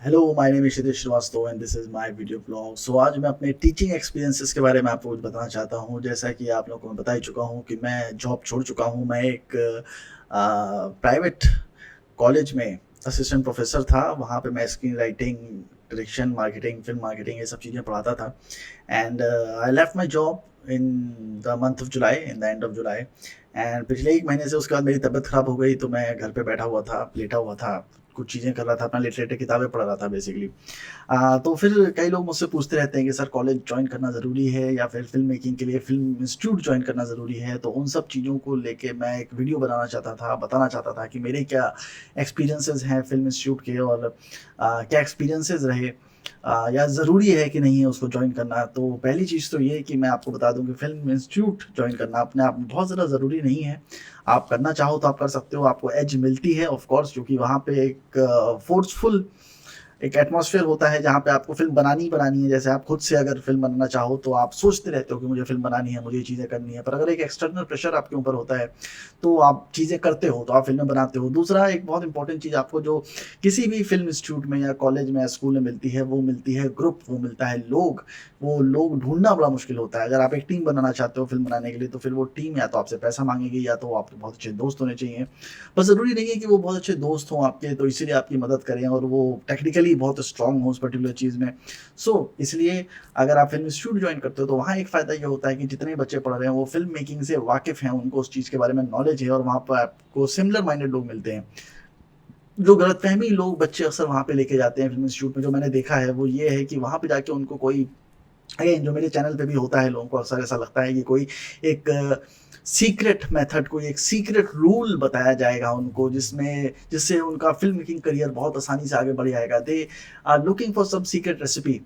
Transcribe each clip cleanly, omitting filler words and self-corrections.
Hello, my name is Kshitij Srivastava and this is my video blog. So आज मैं अपने teaching experiences के बारे में आपको कुछ बताना चाहता हूँ। जैसा कि आप लोगों को मैं बता ही चुका हूँ कि मैं जॉब छोड़ चुका हूँ। मैं एक प्राइवेट कॉलेज में असिस्टेंट प्रोफेसर था। वहाँ पे मैं screen writing, direction, marketing, film marketing ये सब चीज़ें पढ़ाता था। And I left my job in the month of July, in the end of July. And पिछले 1 महीने से उसके बाद मेरी तबीयत ख़राब हो गई, तो मैं घर पे बैठा हुआ था, लेटा हुआ था, कुछ चीज़ें कर रहा था, अपना लिटरेचर किताबें पढ़ रहा था बेसिकली। तो फिर कई लोग मुझसे पूछते रहते हैं कि सर कॉलेज जॉइन करना ज़रूरी है या फिर फ़िल्म मेकिंग के लिए फ़िल्म इंस्टीट्यूट जॉइन करना ज़रूरी है? तो उन सब चीज़ों को लेके मैं एक वीडियो बनाना चाहता था, बताना चाहता था कि मेरे क्या एक्सपीरियंसेस हैं फ़िल्म इंस्टीट्यूट के, और क्या एक्सपीरियंसेस रहे, या ज़रूरी है कि नहीं है उसको जॉइन करना। तो पहली चीज़ तो ये है कि मैं आपको बता दूँ कि फ़िल्म इंस्टीट्यूट जॉइन करना अपने आप में बहुत ज़्यादा ज़रूरी नहीं है। आप करना चाहो तो आप कर सकते हो, आपको एज मिलती है ऑफ़ कोर्स, क्योंकि वहाँ पे एक फ़ोर्सफुल एक एटमॉस्फेयर होता है जहाँ पे आपको फ़िल्म बनानी ही बनानी है। जैसे आप खुद से अगर फ़िल्म बनाना चाहो तो आप सोचते रहते हो कि मुझे फ़िल्म बनानी है, मुझे ये चीज़ें करनी है। पर अगर एक एक्सटर्नल प्रेशर आपके ऊपर होता है, तो आप चीज़ें करते हो, तो आप फ़िल्में बनाते हो। दूसरा एक बहुत इम्पोर्टेंट चीज़ आपको जो किसी भी फ़िल्म इंस्टीट्यूट में या कॉलेज में या स्कूल में मिलती है, वो मिलती है ग्रुप, वो मिलता है लोग। वो लोग ढूँढना बड़ा मुश्किल होता है। अगर आप एक टीम बनाना चाहते हो फ़िल्म बनाने के लिए, तो फिर वो टीम या तो आपसे पैसा माँगेगी या तो आपके बहुत अच्छे दोस्त होने चाहिए। पर ज़रूरी नहीं है कि वो बहुत अच्छे दोस्त हों आपके, तो इसीलिए आपकी मदद करें और वो टेक्निकली बहुत स्ट्रॉन्ग हों उस पर्टिकुलर चीज़ में। इसलिए अगर आप फ़िल्म इंस्टीट्यूट जॉइन करते हो, तो वहाँ एक फ़ायदा ये होता है कि जितने बच्चे पढ़ रहे हैं, वो फ़िल्म मेकिंग से वाकिफ़ हैं, उनको उस चीज़ के बारे में नॉलेज है, और वहाँ पर आपको सिमिलर माइंडेड लोग मिलते हैं। जो गलतफ़हमी लोग बच्चे अक्सर वहाँ पे लेके जाते हैं फ़िल्म इंस्टीट्यूट में, जो मैंने देखा है, वो ये है कि वहाँ पे जाके उनको कोई, अगेन जो मेरे चैनल पे भी होता है, लोगों को अक्सर ऐसा लगता है कि कोई एक सीक्रेट मेथड, कोई एक सीक्रेट रूल बताया जाएगा उनको, जिससे उनका फ़िल्म मेकिंग करियर बहुत आसानी से आगे बढ़ जाएगा। They are looking for some secret recipe.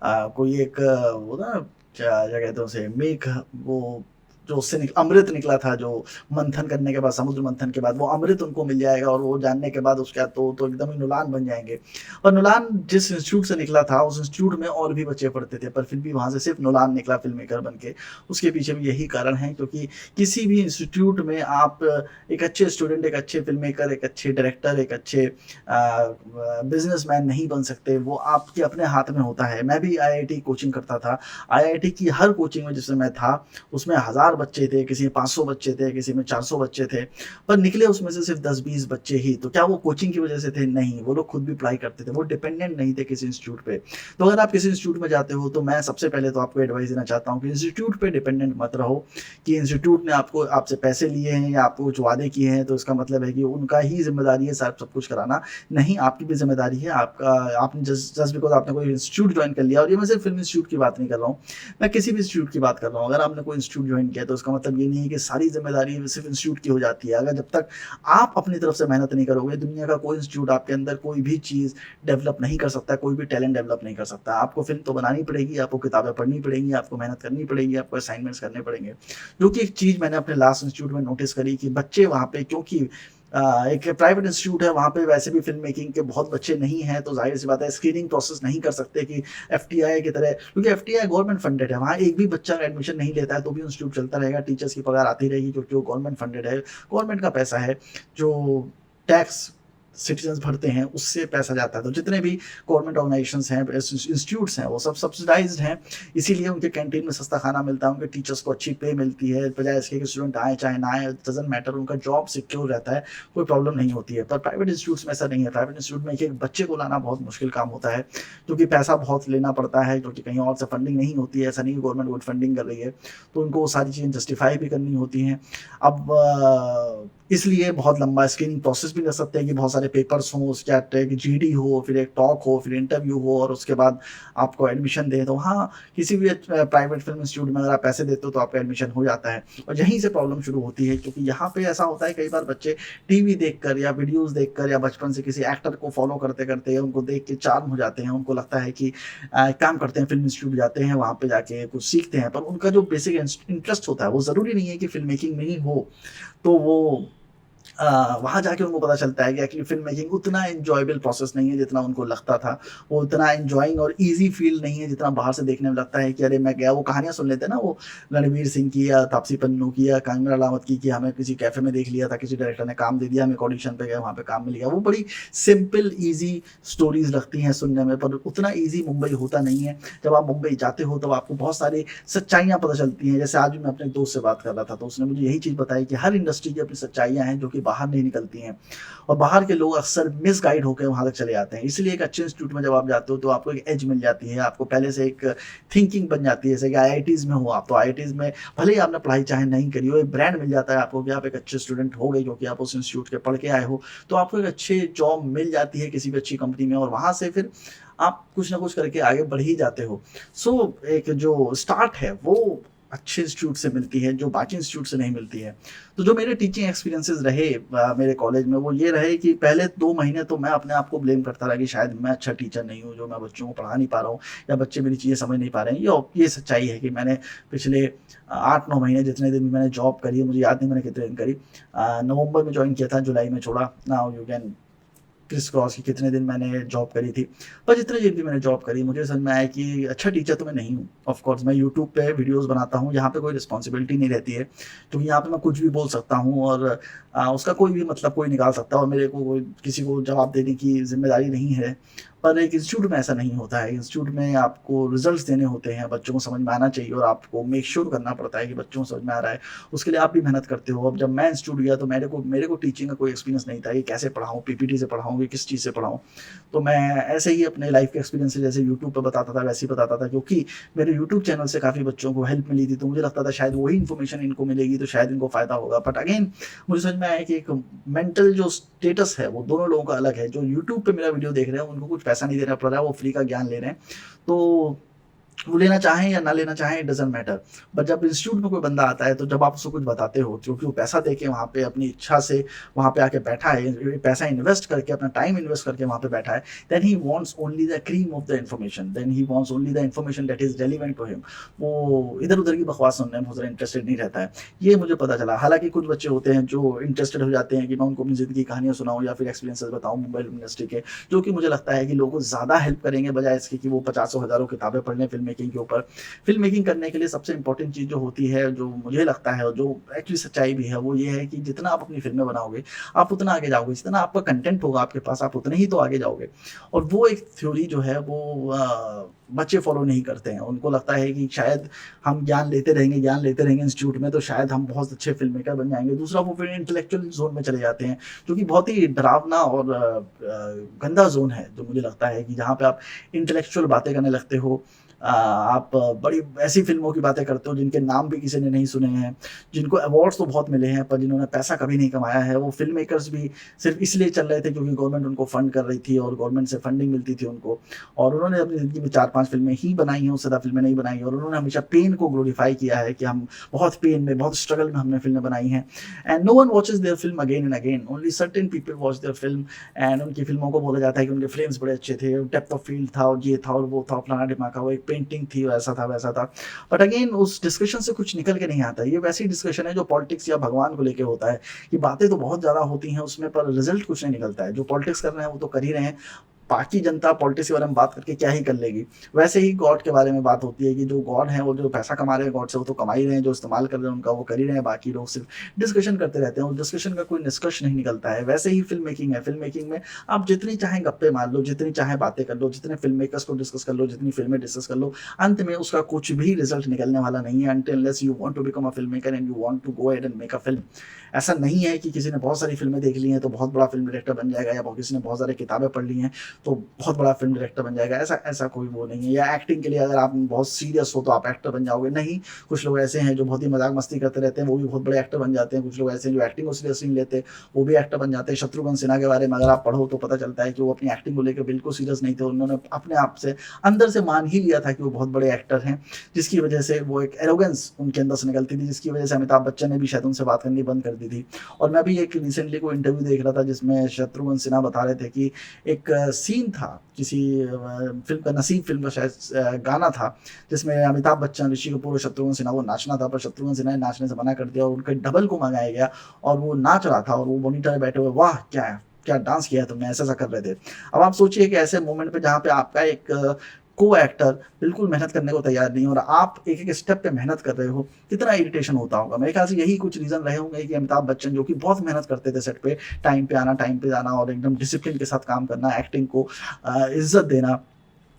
कोई एक वो ना, क्या क्या कहते हैं उसे, मेघ, वो जो उससे अमृत निकला था, जो मंथन करने के बाद, समुद्र मंथन के बाद वो अमृत उनको मिल जाएगा, और वो जानने के बाद उसके बाद तो एकदम ही नुलान बन जाएँगे। और नुलान जिस इंस्टीट्यूट से निकला था, उस इंस्टीट्यूट में और भी बच्चे पढ़ते थे, पर फिर भी वहाँ से सिर्फ नुलान निकला फ़िल्म मेकर बन के। उसके पीछे भी यही कारण है, क्योंकि किसी भी इंस्टीट्यूट में आप एक अच्छे स्टूडेंट, एक अच्छे फ़िल्म मेकर, एक अच्छे डायरेक्टर, एक अच्छे बिज़नेसमैन नहीं बन सकते। वो आपके अपने हाथ में होता है। मैं भी आईआईटी कोचिंग करता था। आईआईटी की हर कोचिंग में जिसमें मैं था, उसमें 1000 बच्चे थे, किसी में 500 बच्चे थे, किसी में 400 बच्चे थे। पर निकले उसमें से सिर्फ 10-20 बच्चे ही। तो क्या वो कोचिंग की वजह से थे? नहीं, वो लोग खुद भी पढ़ाई करते थे, वो डिपेंडेंट नहीं थे किसी इंस्टीट्यूट पे। तो अगर आप किसी इंस्टीट्यूट में जाते हो, तो मैं सबसे पहले तो आपको एडवाइस देना चाहता हूँ कि इंस्टीट्यूट पे डिपेंडेंट मत रहो, कि इंस्टीट्यूट ने आपको आपसे पैसे लिए हैं या आपको कुछ वादे किए हैं, तो इसका मतलब है कि उनका ही ज़िम्मेदारी है सब कुछ कराना। नहीं, आपकी भी ज़िम्मेदारी है। आपका आपने जस्ट जस्ट बिकॉज़ आपने कोई इंस्टीट्यूट जॉइन कर लिया, और ये मैं सिर्फ फ़िल्म इंस्टीट्यूट की बात नहीं कर रहा हूँ, मैं किसी भी इंस्टीट्यूट की बात कर रहा हूँ। अगर आपने कोई इंस्टीट्यूट जॉइन किया, तो इसका मतलब ये नहीं है कि सारी ज़िम्मेदारी सिर्फ इंस्टीट्यूट की हो जाती है। अगर जब तक आप अपनी तरफ से मेहनत नहीं करोगे, दुनिया का कोई इंस्टीट्यूट आपके अंदर कोई भी चीज़ डेवलप नहीं कर सकता, कोई भी टैलेंट डेवलप नहीं कर सकता। आपको फ़िल्म तो बनानी पड़ेगी, आपको किताबें पढ़नी पड़ेंगी, आपको मेहनत करनी पड़ेगी, आपको असाइनमेंट्स करने पड़ेंगे। जो कि एक चीज़ मैंने अपने लास्ट इंस्टीट्यूट में नोटिस करी कि बच्चे वहाँ पे, क्योंकि एक प्राइवेट इंस्टीट्यूट है, वहाँ पे वैसे भी फ़िल्म मेकिंग के बहुत बच्चे नहीं हैं, तो ज़ाहिर-सी बात है स्क्रीनिंग प्रोसेस नहीं कर सकते कि एफटीआई की तरह, क्योंकि एफटीआई गवर्नमेंट फंडेड है, वहाँ एक भी बच्चा एडमिशन नहीं लेता है, तो भी इंस्टीट्यूट चलता रहेगा, टीचर्स की पगार आती रहेगी, क्योंकि वो गवर्नमेंट फंडेड है, गवर्नमेंट का पैसा है, जो टैक्स सिटीजन्स भरते हैं, उससे पैसा जाता है। तो जितने भी गवर्नमेंट ऑर्गेनाइजेशंस हैं, इंस्टीट्यूट्स हैं, वो सब सब्सिडाइज़्ड हैं, इसीलिए उनके कैंटीन में सस्ता खाना मिलता है, उनके टीचर्स को अच्छी पे मिलती है, बजाय इसके कि स्टूडेंट आए चाहे ना आए, डज़न्ट मैटर, उनका जॉब सिक्योर रहता है, कोई प्रॉब्लम नहीं होती है। पर प्राइवेट इंस्टीट्यूट्स में ऐसा नहीं है। प्राइवेट इंस्टीट्यूट में एक-एक बच्चे को लाना बहुत मुश्किल काम होता है, क्योंकि पैसा बहुत लेना पड़ता है, क्योंकि कहीं और से फंडिंग नहीं होती है, ऐसा नहीं कि गवर्नमेंट गुड फंडिंग कर रही है, तो उनको वो सारी चीज़ें जस्टिफाई भी करनी होती हैं। अब इसलिए बहुत लंबा स्क्रीनिंग प्रोसेस भी कर सकते हैं कि बहुत सारे पेपर्स हों, उसके बाद एक जीडी हो, फिर एक टॉक हो, फिर इंटरव्यू हो, और उसके बाद आपको एडमिशन दें। तो हाँ, किसी भी प्राइवेट फ़िल्म इंस्टीट्यूट में अगर आप पैसे देते हो, तो आपका एडमिशन हो जाता है, और यहीं से प्रॉब्लम शुरू होती है, क्योंकि यहाँ पे ऐसा होता है कई बार बच्चे टीवी देखकर या वीडियोज़ देखकर या बचपन से किसी एक्टर को फ़ॉलो करते-करते उनको देख के चार्म हो जाते हैं। उनको लगता है कि एक काम करते हैं, फ़िल्म इंस्टीट्यूट जाते हैं, वहाँ पे जाके कुछ सीखते हैं, पर उनका जो बेसिक इंटरेस्ट होता है, वो ज़रूरी नहीं है कि फ़िल्म मेकिंग में ही हो। तो वो वहाँ जाके उनको पता चलता है कि एक्चुअली फ़िल्म मेकिंग उतना एन्जॉयबल प्रोसेस नहीं है जितना उनको लगता था। वो उतना एन्जॉयिंग और ईज़ी फ़ील नहीं है जितना बाहर से देखने में लगता है कि अरे मैं गया, वो कहानियाँ सुन लेते हैं ना, वो रणवीर सिंह की या तापसी पन्नू की या कंगना रनावत की, कि हमें किसी कैफ़े में देख लिया था, किसी डायरेक्टर ने काम दे दिया, हम एक ऑडिशन पे गए, वहाँ पे काम मिल गया। वो बड़ी सिंपल ईज़ी स्टोरीज़ लगती हैं सुनने में, पर उतना ईज़ी मुंबई होता नहीं है। जब आप मुंबई जाते हो तब आपको बहुत सारी सच्चाइयाँ पता चलती हैं। जैसे आज भी मैं अपने दोस्त से बात कर रहा था, तो उसने मुझे यही चीज़ बताई कि हर इंडस्ट्री की अपनी सच्चाइयाँ हैं जो कि बाहर नहीं निकलती हैं, और बाहर के लोग अक्सर मिसगाइड होकर वहाँ तक चले जाते हैं। इसलिए एक अच्छे इंस्टीट्यूट में जब आप जाते हो तो आपको एक एज मिल जाती है, आपको पहले से एक थिंकिंग बन जाती है। जैसे कि आईआईटीज़ में हो आप, तो आईआईटीज़ में भले ही आपने पढ़ाई चाहे नहीं करी हो, एक ब्रांड मिल जाता है आपको कि आप एक अच्छे स्टूडेंट हो गए क्योंकि आप उस इंस्टीट्यूट के पढ़ के आए हो, तो आपको एक अच्छी जॉब मिल जाती है किसी भी अच्छी कंपनी में, और वहाँ से फिर आप कुछ ना कुछ करके आगे बढ़ ही जाते हो। सो एक जो स्टार्ट है वो अच्छे इंस्टीट्यूट से मिलती है, जो बाकी इंस्टीट्यूट से नहीं मिलती है। तो जो मेरे टीचिंग एक्सपीरियंसेस रहे मेरे कॉलेज में, वो ये रहे कि पहले 2 महीने तो मैं अपने आप को ब्लेम करता रहा कि शायद मैं अच्छा टीचर नहीं हूँ, जो मैं बच्चों को पढ़ा नहीं पा रहा हूँ, या बच्चे मेरी चीज़ें समझ नहीं पा रहे हैं। ये सच्चाई है कि मैंने पिछले 8-9 महीने जितने दिन भी मैंने जॉब करी है, मुझे याद नहीं मैंने कितने दिन करी। नवंबर में जॉइन किया था, जुलाई में छोड़ा। Now you can criss cross की कितने दिन मैंने जॉब करी थी। पर जितने दिन भी मैंने जॉब करी, मुझे समझ में आया कि अच्छा टीचर तो मैं नहीं हूँ। ऑफ कोर्स मैं यूट्यूब पे वीडियोज़ बनाता हूँ, यहाँ पे कोई रिस्पॉन्सिबिलिटी नहीं रहती है, क्योंकि यहाँ पे मैं कुछ भी बोल सकता हूँ, और उसका कोई भी मतलब कोई निकाल सकता है, और मेरे को कोई किसी को जवाब देने की ज़िम्मेदारी नहीं है। पर एक इंस्टीट्यूट में ऐसा नहीं होता है। इंस्टीट्यूट में आपको रिजल्ट्स देने होते हैं, बच्चों को समझ में आना चाहिए, और आपको मेक श्योर करना पड़ता है कि बच्चों को समझ में आ रहा है। उसके लिए आप भी मेहनत करते हो। अब जब मैं इंस्टीट्यूट गया तो मेरे को टीचिंग का कोई एक्सपीरियंस नहीं था कि कैसे पढ़ाऊँ, पीपीटी से पढ़ाऊँ कि किस चीज़ से पढ़ाऊँ। तो मैं ऐसे ही अपने लाइफ के एक्सपीरियंस से जैसे यूट्यूब पे बताता था वैसे ही बताता था, क्योंकि मेरे यूट्यूब चैनल से काफ़ी बच्चों को हेल्प मिली थी, तो मुझे लगता था शायद वही इन्फॉर्मेशन इनको मिलेगी तो शायद इनको फ़ायदा होगा। बट अगेन मुझे समझ में आया कि एक मेंटल जो स्टेटस है वो दोनों लोगों का अलग है। जो यूट्यूब पे मेरा वीडियो देख रहे हैं उनको कुछ पैसा नहीं देना पड़ रहा है, वो फ्री का ज्ञान ले रहे हैं। तो वो लेना चाहें या ना लेना चाहें, इट डज़न्ट मैटर। बट जब इंस्टीट्यूट में कोई बंदा आता है, तो जब आप उसको कुछ बताते हो, क्योंकि वो पैसा दे के वहाँ पे अपनी इच्छा से वहाँ पे आके बैठा है, ये पैसा इन्वेस्ट करके, अपना टाइम इन्वेस्ट करके वहाँ पे बैठा है, then he wants only the cream of the information, then he wants only the information that is relevant to him. वो इधर-उधर की बकवास सुनने में बहुत ज़्यादा इंटरेस्टेड नहीं रहता है। ये मुझे पता चला। हालाँकि कुछ बच्चे होते हैं जो इंटरेस्टेड हो जाते हैं कि मैं उनको अपनी ज़िंदगी की कहानियाँ सुनाऊँ या फिर एक्सपीरियंसेस बताऊँ मुंबई फिल्म इंडस्ट्री के, जो कि मुझे लगता है कि लोगों को ज़्यादा हेल्प करेंगे, बजाय इसके कि वो पचासों हज़ारों किताबें पढ़ लें फ़िल्म मेकिंग के ऊपर। फ़िल्म मेकिंग करने के लिए सबसे इम्पोर्टेंट चीज़ जो होती है, जो मुझे लगता है और जो एक्चुअली सच्चाई भी है, वो ये है कि जितना आप अपनी फ़िल्में बनाओगे, आप उतना आगे जाओगे। जितना आपका कंटेंट होगा आपके पास, आप उतने ही तो आगे जाओगे। और वो एक थ्योरी जो है वो बच्चे फ़ॉलो नहीं करते हैं। उनको लगता है कि शायद हम ज्ञान लेते रहेंगे इंस्टीट्यूट में, तो शायद हम बहुत अच्छे फ़िल्म मेकर बन जाएँगे। दूसरा, वो फिर इंटेलेक्चुअल ज़ोन में चले जाते हैं, जो कि बहुत ही डरावना और गंदा ज़ोन है, जो मुझे लगता है कि जहाँ पे आप इंटेलेक्चुअल बातें करने लगते हो। आप बड़ी ऐसी फ़िल्मों की बातें करते हो जिनके नाम भी किसी ने नहीं सुने हैं, जिनको अवार्ड्स तो बहुत मिले हैं, पर जिन्होंने पैसा कभी नहीं कमाया है। वो फ़िल्म मेकर्स भी सिर्फ़ इसलिए चल रहे थे क्योंकि गवर्नमेंट उनको फ़ंड कर रही थी और गवर्नमेंट से फंडिंग मिलती थी उनको, और उन्होंने अपनी ज़िंदगी में 4-5 फ़िल्में ही बनाई हैं, उससे ज़्यादा फ़िल्में नहीं बनाई हैं, और उन्होंने हमेशा पेन को ग्लोरीफ़ाई किया है कि हम बहुत पेन में, बहुत स्ट्रगल में हमने फ़िल्में बनाई हैं। And no one watches their film again and again, only certain people watch their film. And उनकी फ़िल्मों को बोला जाता है कि उनके फ्रेम्स बड़े अच्छे थे, डेप्थ ऑफ फ़ील्ड था, और ये था और वो था, फलाना-ढिमाका, वो एक पेंटिंग थी, ऐसा था, वैसा था। बट अगेन उस डिस्कशन से कुछ निकल के नहीं आता। ये वैसी डिस्कशन है जो पॉलिटिक्स या भगवान को लेके होता है, कि बातें तो बहुत ज़्यादा होती हैं उसमें, पर रिज़ल्ट कुछ नहीं निकलता है। जो पॉलिटिक्स कर रहे हैं वो तो कर ही रहे हैं, बाकी जनता पॉलिटिक्स के बारे में बात करके क्या ही कर लेगी। वैसे ही गॉड के बारे में बात होती है कि जो गॉड है, वो जो पैसा कमा रहे हैं गॉड से, वो तो कमा ही रहे हैं, जो इस्तेमाल कर रहे हैं उनका वो कर ही रहे हैं, बाकी लोग सिर्फ डिस्कशन करते रहते हैं, उस डिस्कशन का कोई निष्कर्ष नहीं निकलता है। वैसे ही फिल्म मेकिंग है। फिल्म मेकिंग में आप जितनी चाहें गप्पे मार लो, जितनी चाहें बातें कर लो, जितने फिल्म मेकर्स को डिस्कस कर लो, जितनी फिल्में डिस्कस कर लो, अंत में उसका कुछ भी रिजल्ट निकलने वाला नहीं है, until unless you want to become a film maker and you want to go ahead and make a film. ऐसा नहीं है कि किसी ने बहुत सारी फिल्में देख ली हैं तो बहुत बड़ा फिल्म डायरेक्टर बन जाएगा, या किसी ने बहुत सारी किताबें पढ़ ली हैं तो बहुत बड़ा फिल्म डायरेक्टर बन जाएगा। ऐसा ऐसा कोई वो नहीं है। या एक्टिंग के लिए अगर आप बहुत सीरियस हो तो आप एक्टर बन जाओगे, नहीं। कुछ लोग ऐसे हैं जो बहुत ही मजाक मस्ती करते रहते हैं, वो भी बहुत बड़े एक्टर बन जाते हैं। कुछ लोग ऐसे हैं जो एक्टिंग को सीरियस नहीं लेते, वो भी एक्टर बन जाते हैं। शत्रुघ्न सिन्हा के बारे में अगर आप पढ़ो तो पता चलता है कि वो अपनी एक्टिंग को लेकर बिल्कुल सीरियस नहीं थे। उन्होंने अपने आप से अंदर से मान ही लिया था कि वो बहुत बड़े एक्टर हैं, जिसकी वजह से वो एक एरोगेंस उनके अंदर से निकलती थी, जिसकी वजह से अमिताभ बच्चन ने भी शायद उनसे बात करनी बंद कर दी थी। और मैं भी एक रिसेंटली को इंटरव्यू देख रहा था जिसमें शत्रुघ्न सिन्हा बता रहे थे कि एक सीन था, किसी फ़िल्म का, नसीब फ़िल्म का शायद गाना था, जिसमें अमिताभ बच्चन, ऋषि कपूर और शत्रुघ्न सिन्हा को नाचना था, पर शत्रुघ्न सिन्हा ने नाचने से मना कर दिया और उनके डबल को मँगाया गया और वो नाच रहा था और वो मॉनिटर में बैठे हुए, वाह! क्या डांस किया है तुमने, ऐसा-ऐसा कर रहे थे। अब आप सोचिए कि ऐसे मोमेंट पे जहाँ पे आपका एक को एक्टर बिल्कुल मेहनत करने को तैयार नहीं है और आप एक-एक स्टेप पे मेहनत कर रहे हो, कितना इरिटेशन होता होगा। मेरे ख्याल से यही कुछ रीज़न रहे होंगे कि अमिताभ बच्चन, जो कि बहुत मेहनत करते थे सेट पे, टाइम पे आना, टाइम पे जाना और एकदम डिसिप्लिन के साथ काम करना, एक्टिंग को इज़्ज़त देना,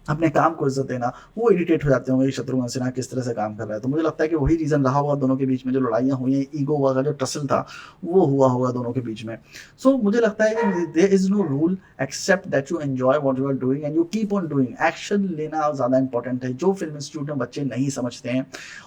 अपने काम को इज़्ज़त देना, वो इरिटेट हो जाते होंगे कि शत्रुघ्न सिन्हा किस तरह से काम कर रहा है। तो मुझे लगता है कि वही रीज़न रहा होगा दोनों के बीच में, जो लड़ाइयाँ हुई हैं, ईगो वाला जो टसल था, वो हुआ होगा दोनों के बीच में। सो मुझे लगता है कि there is no rule except that you enjoy what you are doing and you keep on doing. Action लेना ज़्यादा इंपॉर्टेंट है, जो फ़िल्म इंस्टीट्यूट में बच्चे नहीं समझते हैं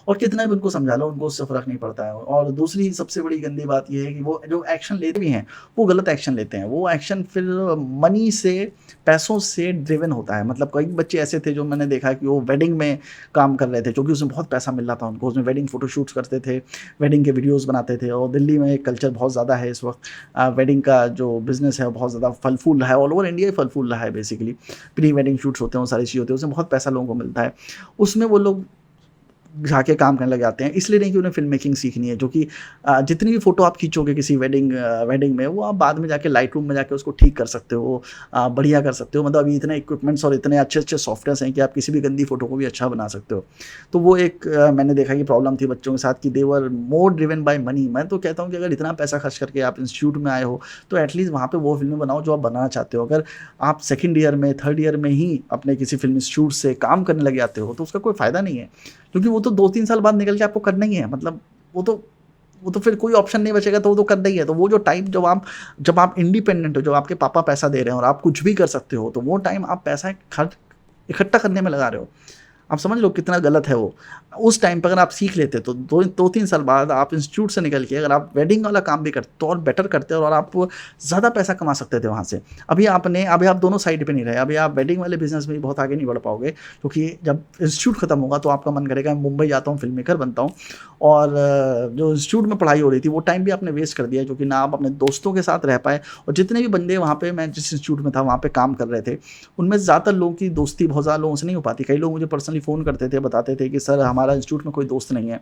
और कितना भी उनको समझा लो, उनको उससे फ़र्क नहीं पड़ता है। और दूसरी सबसे बड़ी गंदी बात ये है कि वो जो एक्शन लेते भी हैं, वो गलत एक्शन लेते हैं। वो एक्शन फिर मनी से, पैसों से ड्रिवन होता है। मतलब कई बच्चे ऐसे थे जो मैंने देखा कि वो वेडिंग में काम कर रहे थे, क्योंकि उसमें बहुत पैसा मिल रहा था उनको। उसमें वेडिंग फ़ोटोशूट्स करते थे, वेडिंग के वीडियोज़ बनाते थे और दिल्ली में कल्चर बहुत ज़्यादा है इस वक़्त। वेडिंग का जो बिज़नेस है वो बहुत ज़्यादा फल-फूल रहा है, ऑल ओवर इंडिया ही फल-फूल रहा है बेसिकली। प्री वेडिंग शूट्स होते हैं, वो सारी चीज़ें होती हैं, उसमें बहुत पैसा लोगों को मिलता है। उसमें वो लोग जाके काम करने लग जाते हैं। इसलिए नहीं कि उन्हें फ़िल्म मेकिंग सीखनी है, जो कि जितनी भी फ़ोटो आप खींचोगे किसी वेडिंग में, वो आप बाद में जाके लाइटरूम में जाके उसको ठीक कर सकते हो, बढ़िया कर सकते हो। मतलब अभी इतने इक्विपमेंट्स और इतने अच्छे-अच्छे सॉफ्टवेयर्स हैं कि आप किसी भी गंदी फ़ोटो को भी अच्छा बना सकते हो। तो वो एक मैंने देखा कि प्रॉब्लम थी बच्चों के साथ कि दे वर मोर ड्रिवन बाय मनी। मैं तो कहता हूँ कि अगर इतना पैसा खर्च करके आप इंस्टीट्यूट में आए हो, तो एटलीस्ट वहाँ पे वो फ़िल्में बनाओ जो आप बनाना चाहते हो। अगर आप सेकंड ईयर में, थर्ड ईयर में ही अपने किसी फ़िल्म इंस्टीट्यूट से काम करने लग जाते हो, तो उसका कोई फ़ायदा नहीं है। क्योंकि वो तो 2-3 साल बाद निकल के आपको करना ही है। मतलब वो तो फिर कोई ऑप्शन नहीं बचेगा, तो वो तो करना ही है। तो वो जो टाइम जब आप इंडिपेंडेंट हो, जब आपके पापा पैसा दे रहे हैं और आप कुछ भी कर सकते हो, तो वो टाइम आप पैसा खर्च इकट्ठा करने में लगा रहे हो। आप समझ लो कितना गलत है वो। उस टाइम पे अगर आप सीख लेते तो 2-3 साल बाद आप इंस्टीट्यूट से निकल के अगर आप वेडिंग वाला काम भी करते तो और बेटर करते और आप ज़्यादा पैसा कमा सकते थे वहाँ से। अभी आप दोनों साइड पे नहीं रहे। अभी आप वेडिंग वाले बिज़नेस में भी बहुत आगे नहीं बढ़ पाओगे, क्योंकि जब इंस्टीट्यूट खत्म होगा तो आपका मन करेगा मैं मुंबई जाता हूँ, फ़िल्म मेकर बनता हूँ। और जो इंस्टीट्यूट में पढ़ाई हो रही थी वो टाइम भी आपने वेस्ट कर दिया, क्योंकि ना आप अपने दोस्तों के साथ रह पाए। और जितने भी बंदे वहाँ पे, मैं जिस इंस्टीट्यूट में था वहाँ पे काम कर रहे थे, उनमें ज़्यादातर लोगों की दोस्ती बहुत ज़्यादा लोगों से नहीं हो पाती। कई लोग मुझे पर्सनली फ़ोन करते थे, बताते थे कि सर हमारा इंस्टीट्यूट में कोई दोस्त नहीं है।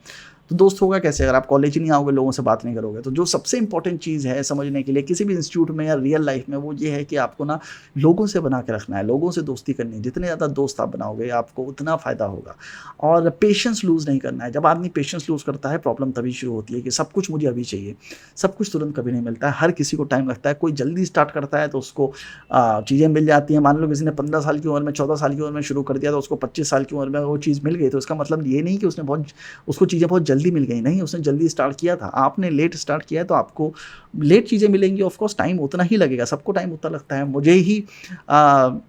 तो दोस्त होगा कैसे अगर आप कॉलेज ही नहीं आओगे, लोगों से बात नहीं करोगे। तो जो सबसे इंपॉर्टेंट चीज़ है समझने के लिए किसी भी इंस्टीट्यूट में या रियल लाइफ में, वो ये है कि आपको ना लोगों से बना के रखना है, लोगों से दोस्ती करनी है। जितने ज़्यादा दोस्त आप बनाओगे आपको उतना फ़ायदा होगा। और पेशेंस लूज़ नहीं करना है। जब आदमी पेशेंस लूज़ करता है, प्रॉब्लम तभी शुरू होती है कि सब कुछ मुझे अभी चाहिए। सब कुछ तुरंत कभी नहीं मिलता है, हर किसी को टाइम लगता है। कोई जल्दी स्टार्ट करता है तो उसको चीज़ें मिल जाती हैं। मान लो किसी ने 15 साल की उम्र में, 14 साल की उम्र में शुरू कर दिया, तो उसको 25 साल की उम्र में वो चीज़ मिल गई। तो इसका मतलब ये नहीं कि उसको चीज़ें बहुत जल्दी मिल गई। नहीं, उसने जल्दी स्टार्ट किया था। आपने लेट स्टार्ट किया है तो आपको लेट चीज़ें मिलेंगी। ऑफ कोर्स टाइम उतना ही लगेगा, सबको टाइम उतना लगता है। मुझे ही अ,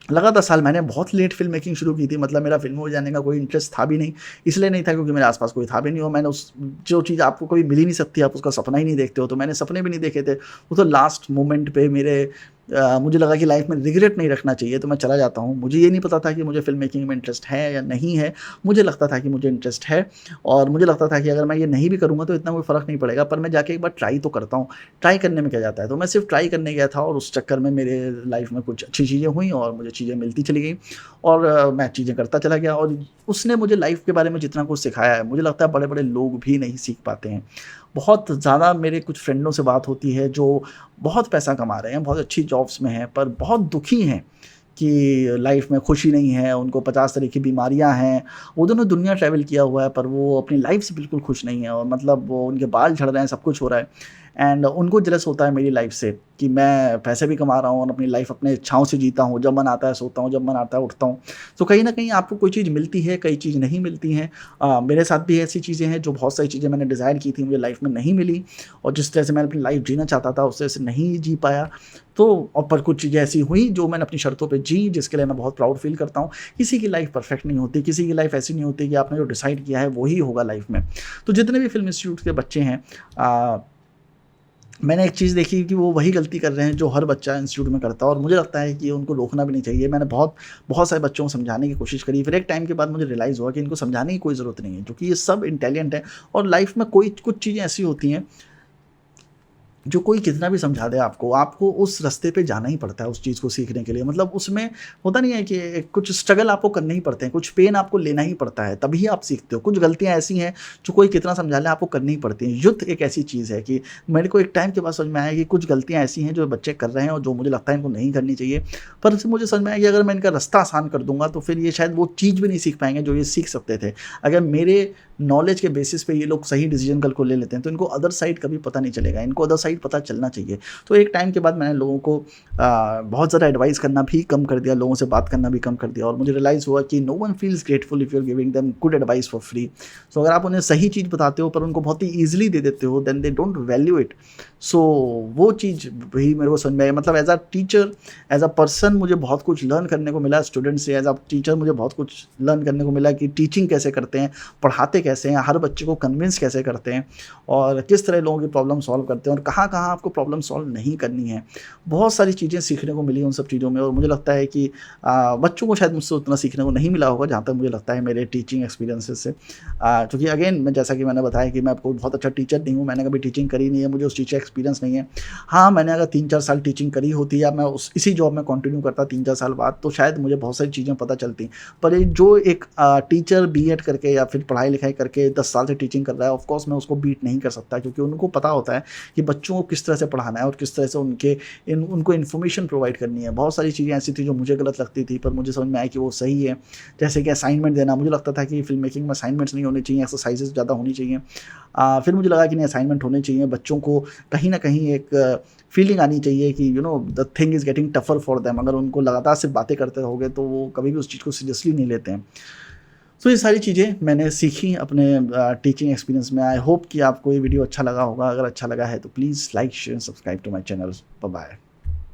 लगा 10 साल। मैंने बहुत लेट फ़िल्म मेकिंग शुरू की थी। मतलब मेरा फ़िल्मों में जाने का कोई इंटरेस्ट था भी नहीं। इसलिए नहीं था क्योंकि मेरे आस-पास कोई था भी नहीं और मैंने उस जो चीज़ आपको कभी मिल ही नहीं सकती, आप उसका सपना ही नहीं देखते हो, तो मैंने सपने भी नहीं देखे थे। वो तो लास्ट मोमेंट पे मुझे लगा कि लाइफ़ में रिग्रेट नहीं रखना चाहिए, तो मैं चला जाता हूँ। मुझे ये नहीं पता था कि मुझे फ़िल्म मेकिंग में इंटरेस्ट है या नहीं है। मुझे लगता था कि मुझे इंटरेस्ट है और मुझे लगता था कि अगर मैं ये नहीं भी करूँगा तो इतना कोई फ़र्क नहीं पड़ेगा, पर मैं जाके एक बार ट्राई तो करता हूँ। ट्राई करने में क्या जाता है? तो मैं सिर्फ़ ट्राई करने गया था और उस चक्कर में मेरे लाइफ़ में कुछ अच्छी चीज़ें हुई और मुझे चीज़ें मिलती चली गईं और मैं चीज़ें करता चला गया और उसने मुझे लाइफ़ के बारे में जितना कुछ सिखाया है, मुझे लगता है बड़े-बड़े लोग भी नहीं सीख पाते हैं। बहुत ज़्यादा मेरे कुछ फ्रेंडों से बात होती है जो बहुत पैसा कमा रहे हैं, बहुत अच्छी जॉब्स में हैं, पर बहुत दुखी हैं कि लाइफ में खुशी नहीं है, उनको 50 तरह की बीमारियाँ हैं। उन्होंने दुनिया ट्रैवल किया हुआ है, पर वो अपनी लाइफ से बिल्कुल खुश नहीं है और मतलब वो उनके बाल झड़ रहे हैं, सब कुछ हो रहा है एंड उनको जेलस होता है मेरी लाइफ से कि मैं पैसे भी कमा रहा हूँ और अपनी लाइफ अपने इच्छाओं से जीता हूँ। जब मन आता है सोता हूँ, जब मन आता है उठता हूँ। तो कहीं न कहीं आपको कोई चीज़ मिलती है, कई चीज़ नहीं मिलती हैं। मेरे साथ भी ऐसी चीज़ें हैं जो बहुत सारी चीज़ें मैंने डिज़ायर की थी, मुझे लाइफ में नहीं मिली और जिस तरह से मैं अपनी लाइफ जीना चाहता था, उस तरह से नहीं जी पाया। तो और पर कुछ चीज़ें ऐसी हुई जो मैंने अपनी शर्तों पे जी, जिसके लिए मैं बहुत प्राउड फ़ील करता हूँ। किसी की लाइफ परफेक्ट नहीं होती, किसी की लाइफ ऐसी नहीं होती कि आपने जो डिसाइड किया है वो ही होगा लाइफ में। तो जितने भी फ़िल्म इंस्टीट्यूट के बच्चे हैं मैंने एक चीज़ देखी कि वो वही गलती कर रहे हैं जो हर बच्चा इंस्टीट्यूट में करता है और मुझे लगता है कि उनको रोकना भी नहीं चाहिए। मैंने बहुत बहुत सारे बच्चों को समझाने की कोशिश करी, फिर एक टाइम के बाद मुझे रियलाइज़ हुआ कि इनको समझाने की कोई ज़रूरत नहीं है, क्योंकि ये सब इंटेलिजेंट हैं और लाइफ में कोई कुछ चीज़ें ऐसी होती हैं जो कोई कितना भी समझा दे आपको, आपको उस रास्ते पे जाना ही पड़ता है उस चीज़ को सीखने के लिए। मतलब उसमें होता नहीं है कि कुछ स्ट्रगल आपको करने ही पड़ते हैं, कुछ पेन आपको लेना ही पड़ता है, तभी आप सीखते हो। कुछ गलतियाँ ऐसी हैं जो कोई कितना समझा ले आपको करनी ही पड़ती हैं। युद्ध एक ऐसी चीज़ है कि मेरे को एक टाइम के बाद समझ में आया कि कुछ गलतियाँ ऐसी हैं जो बच्चे कर रहे हैं और जो मुझे लगता है इनको नहीं करनी चाहिए। पर फिर मुझे समझ में आया कि अगर मैं इनका रास्ता आसान कर दूँगा तो फिर ये शायद वो चीज़ भी नहीं सीख पाएँगे जो ये सीख सकते थे। अगर मेरे नॉलेज के बेसिस पे ये लोग सही डिसीजन कल को ले लेते हैं तो इनको अदर साइड कभी पता नहीं चलेगा, इनको अदर साइड पता चलना चाहिए। तो एक टाइम के बाद मैंने लोगों को बहुत ज़्यादा एडवाइस करना भी कम कर दिया, लोगों से बात करना भी कम कर दिया और मुझे रियलाइज़ हुआ कि no one feels grateful if you are giving them good advice for free. So अगर आप उन्हें सही चीज़ बताते हो पर उनको बहुत ही ईज़िली दे देते हो, then they don't value it. So वो चीज़ भी मेरे को समझ में आई। मतलब as a teacher, as a person मुझे बहुत कुछ लर्न करने को मिला स्टूडेंट से। एज़ अ टीचर मुझे बहुत कुछ लर्न करने को मिला कि टीचिंग कैसे करते हैं, पढ़ाते कैसे हैं, हर बच्चे को कन्विंस कैसे करते हैं और किस तरह लोगों की प्रॉब्लम सॉल्व करते हैं और कहाँ-कहाँ आपको प्रॉब्लम सॉल्व नहीं करनी है। बहुत सारी चीज़ें सीखने को मिली उन सब चीज़ों में और मुझे लगता है कि बच्चों को शायद मुझसे उतना सीखने को नहीं मिला होगा जहाँ तक मुझे लगता है मेरे टीचिंग एक्सपीरियंसेस से। क्योंकि अगेन मैं जैसा कि मैंने बताया कि मैं आपको बहुत अच्छा टीचर नहीं हूँ, मैंने कभी टीचिंग करी नहीं है, मुझे उस चीज़ का एक्सपीरियंस नहीं है। हाँ, मैंने अगर 3-4 साल टीचिंग करी होती या मैं इसी जॉब में कंटिन्यू करता 3-4 साल बाद तो शायद मुझे बहुत सारी चीज़ें पता चलती। पर ये जो एक टीचर बीएड करके या फिर पढ़ाई-लिखाई करके 10 साल से टीचिंग कर रहा है, ऑफ कोर्स मैं उसको बीट नहीं कर सकता क्योंकि उनको पता होता है कि बच्चों को किस तरह से पढ़ाना है और किस तरह से उनको इन्फॉर्मेशन प्रोवाइड करनी है। बहुत सारी चीज़ें ऐसी थी जो मुझे गलत लगती थी पर मुझे समझ में आया कि वो सही है। जैसे कि असाइनमेंट देना, मुझे लगता था कि फ़िल्म मेकिंग में असाइनमेंट्स नहीं होने चाहिए, एक्सरसाइज़ेज़ ज़्यादा होनी चाहिए। फिर मुझे लगा कि नहीं, असाइनमेंट होने चाहिए, बच्चों को कहीं न कहीं एक फीलिंग आनी चाहिए कि the thing is getting tougher for them. अगर उनको लगातार सिर्फ बातें करते रहोगे तो वो कभी भी उस चीज़ को सीरियसली नहीं लेते हैं। सो ये सारी चीज़ें मैंने सीखी अपने टीचिंग एक्सपीरियंस में। आई होप कि आपको ये वीडियो अच्छा लगा होगा। अगर अच्छा लगा है तो please like, share, subscribe to my channel. Bye bye.